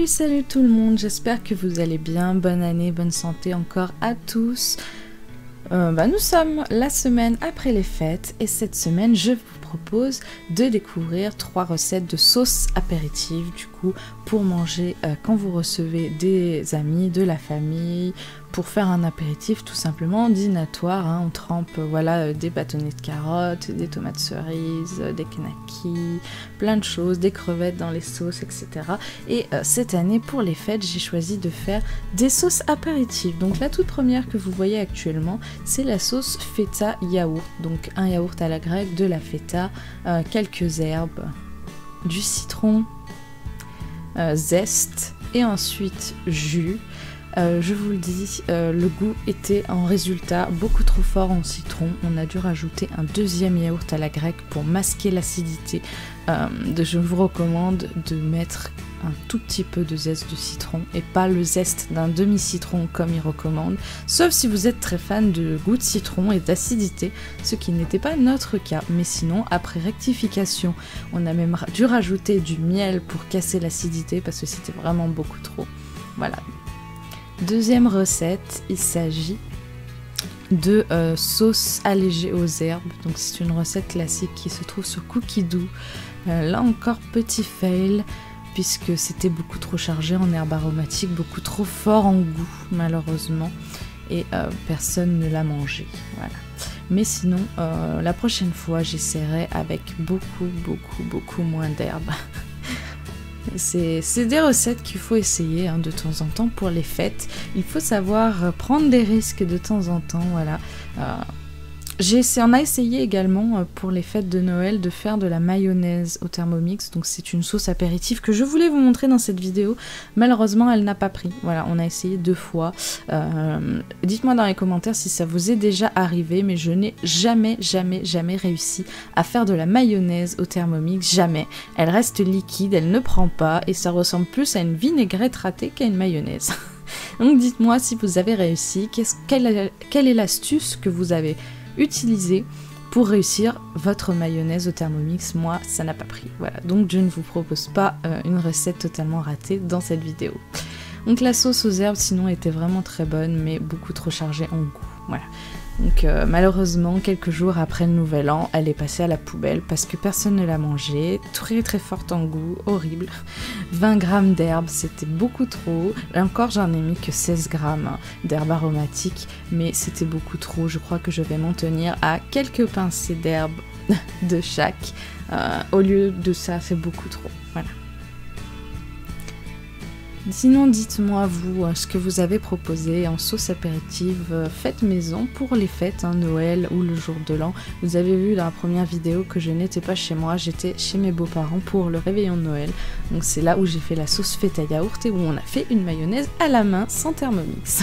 Salut tout le monde, j'espère que vous allez bien, bonne année, bonne santé encore à tous. Nous sommes la semaine après les fêtes et cette semaine je vous propose de découvrir 3 recettes de sauces apéritives du coup pour manger quand vous recevez des amis, de la famille, pour faire un apéritif tout simplement dînatoire, hein. On trempe des bâtonnets de carottes, des tomates cerises, des knackis, plein de choses, des crevettes dans les sauces, etc. Et cette année pour les fêtes j'ai choisi de faire des sauces apéritives. Donc la toute première que vous voyez actuellement c'est la sauce feta yaourt, donc un yaourt à la grecque, de la feta, quelques herbes, du citron, zeste et ensuite jus. Je vous le dis, le goût était en résultat beaucoup trop fort en citron. On a dû rajouter un deuxième yaourt à la grecque pour masquer l'acidité. Je vous recommande de mettre un tout petit peu de zeste de citron et pas le zeste d'un demi-citron comme il recommande, sauf si vous êtes très fan de goût de citron et d'acidité, ce qui n'était pas notre cas. Mais sinon, après rectification, on a même dû rajouter du miel pour casser l'acidité parce que c'était vraiment beaucoup trop. Voilà. Deuxième recette, il s'agit de sauce allégée aux herbes. Donc c'est une recette classique qui se trouve sur Cookie Dough. Là encore petit fail puisque c'était beaucoup trop chargé en herbes aromatiques, beaucoup trop fort en goût malheureusement et personne ne l'a mangé. Voilà. Mais sinon la prochaine fois j'essaierai avec beaucoup moins d'herbes. C'est des recettes qu'il faut essayer de temps en temps pour les fêtes. Il faut savoir prendre des risques de temps en temps, voilà. On a essayé également pour les fêtes de Noël de faire de la mayonnaise au Thermomix. Donc c'est une sauce apéritive que je voulais vous montrer dans cette vidéo. Malheureusement elle n'a pas pris. Voilà, on a essayé 2 fois. Dites-moi dans les commentaires si ça vous est déjà arrivé, mais je n'ai jamais réussi à faire de la mayonnaise au Thermomix. Jamais. Elle reste liquide, elle ne prend pas et ça ressemble plus à une vinaigrette ratée qu'à une mayonnaise. Donc dites-moi si vous avez réussi. Quelle est l'astuce que vous avez utilisée pour réussir votre mayonnaise au Thermomix? Moi, ça n'a pas pris. Voilà, donc je ne vous propose pas une recette totalement ratée dans cette vidéo. Donc la sauce aux herbes, sinon, était vraiment très bonne, mais beaucoup trop chargée en goût. Voilà. Donc malheureusement, quelques jours après le nouvel an, elle est passée à la poubelle parce que personne ne l'a mangée. Très forte en goût, horrible. 20 grammes d'herbes, c'était beaucoup trop. Et encore, j'en ai mis que 16 grammes d'herbes aromatiques, mais c'était beaucoup trop. Je crois que je vais m'en tenir à quelques pincées d'herbes de chaque. Au lieu de ça, c'est beaucoup trop. Voilà. Sinon, dites-moi vous ce que vous avez proposé en sauce apéritive faite maison pour les fêtes, Noël ou le jour de l'an. Vous avez vu dans la première vidéo que je n'étais pas chez moi, j'étais chez mes beaux-parents pour le réveillon de Noël. Donc c'est là où j'ai fait la sauce feta yaourt et où on a fait une mayonnaise à la main sans Thermomix.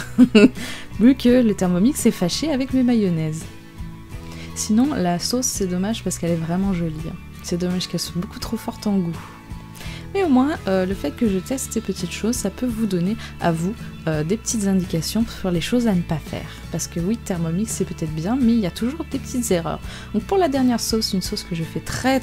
Vu que le Thermomix est fâché avec mes mayonnaises. Sinon, la sauce c'est dommage parce qu'elle est vraiment jolie. C'est dommage qu'elle soit beaucoup trop forte en goût. Mais au moins, le fait que je teste ces petites choses, ça peut vous donner à vous des petites indications sur les choses à ne pas faire. Parce que oui, Thermomix c'est peut-être bien, mais il y a toujours des petites erreurs. Donc pour la dernière sauce, une sauce que je fais très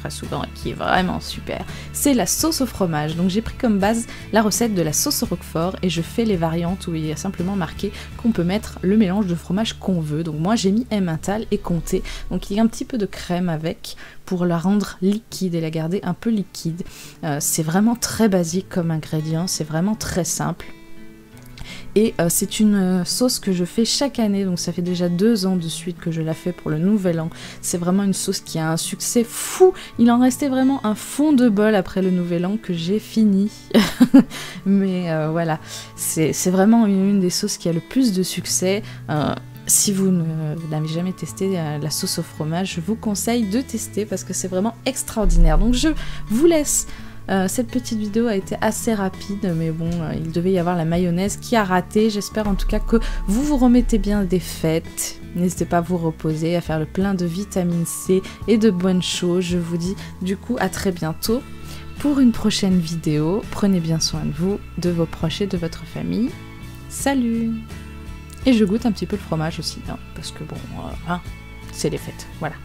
souvent et qui est vraiment super, c'est la sauce au fromage. Donc j'ai pris comme base la recette de la sauce au roquefort et je fais les variantes où il y a simplement marqué qu'on peut mettre le mélange de fromage qu'on veut. Donc moi j'ai mis Emmental et Comté. Donc il y a un petit peu de crème avec pour la rendre liquide et la garder un peu liquide. C'est vraiment très basique comme ingrédient, c'est vraiment très simple. Et c'est une sauce que je fais chaque année, donc ça fait déjà 2 ans de suite que je la fais pour le nouvel an. C'est vraiment une sauce qui a un succès fou. Il en restait vraiment un fond de bol après le nouvel an que j'ai fini. Mais voilà, c'est vraiment une des sauces qui a le plus de succès. Si vous n'avez jamais testé la sauce au fromage, je vous conseille de tester parce que c'est vraiment extraordinaire. Donc je vous laisse. Cette petite vidéo a été assez rapide, mais bon, il devait y avoir la mayonnaise qui a raté. J'espère en tout cas que vous vous remettez bien des fêtes. N'hésitez pas à vous reposer, à faire le plein de vitamine C et de bonnes choses. Je vous dis du coup à très bientôt pour une prochaine vidéo. Prenez bien soin de vous, de vos proches et de votre famille. Salut! Et je goûte un petit peu le fromage aussi, parce que bon, c'est les fêtes, voilà.